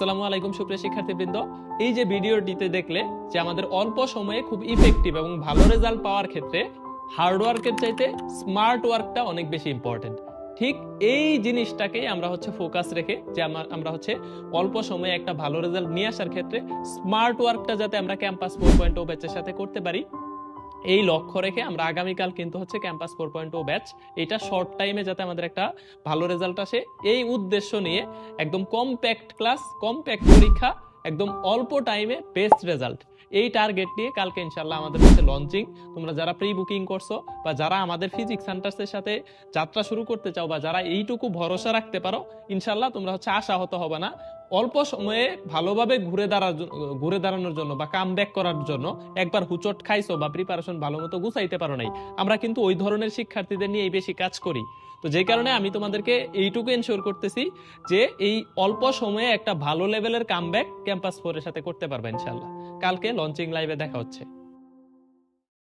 আসসালামু আলাইকুম সুপ্রিয় শিক্ষার্থীবৃন্দ, এই যে ভিডিওটিতে দেখলে যে আমাদের অল্প সময়ে খুব ইফেক্টিভ এবং ভালো রেজাল্ট পাওয়ার ক্ষেত্রে হার্ড ওয়ার্কের চাইতে স্মার্ট ওয়ার্কটা অনেক বেশি ইম্পর্টেন্ট। ঠিক এই জিনিসটাকেই আমরা ফোকাস রেখে যে আমরা অল্প সময়ে একটা ভালো রেজাল্ট নিয়ে আসার ক্ষেত্রে স্মার্ট ওয়ার্কটা যাতে আমরা ক্যাম্পাস 4.0 ব্যাচের সাথে করতে পারি, এই লক্ষ্য রেখে আমরা আগামীকাল কিন্তু ক্যাম্পাস 4.0 ব্যাচ, এটা শর্ট টাইমে যাতে আমাদের একটা ভালো রেজাল্ট আসে এই উদ্দেশ্য নিয়ে একদম কমপ্যাক্ট ক্লাস, কমপ্যাক্ট পরীক্ষা, একদম অল্প টাইমে বেস্ট রেজাল্ট, এই টার্গেট নিয়ে কালকে ইনশাল্লাহ আমাদের হচ্ছে লঞ্চিং। তোমরা যারা প্রি বুকিং করছো বা যারা আমাদের ফিজিক্স সেন্টার্সের সাথে যাত্রা শুরু করতে চাও বা যারা এইটুকু ভরসা রাখতে পারো, ইনশাল্লাহ তোমরা আশাহত হবে না। অল্প সময়ে ভালোভাবে ঘুরে দাঁড়ানোর জন্য বা কাম ব্যাক করার জন্য একবার হুচট খাইছো বা প্রিপারেশন ভালো মতো গুছাইতে পারো নাই, আমরা কিন্তু ওই ধরনের শিক্ষার্থীদের নিয়ে এই বেশি কাজ করি। তো যে কারণে আমি তোমাদেরকে এইটুকু এনশিওর করতেছি যে এই অল্প সময়ে একটা ভালো লেভেলের কাম ব্যাক ক্যাম্পাস 4 এর সাথে করতে পারবে ইনশাল্লাহ। কালকে লঞ্চিং লাইভে দেখা হচ্ছে।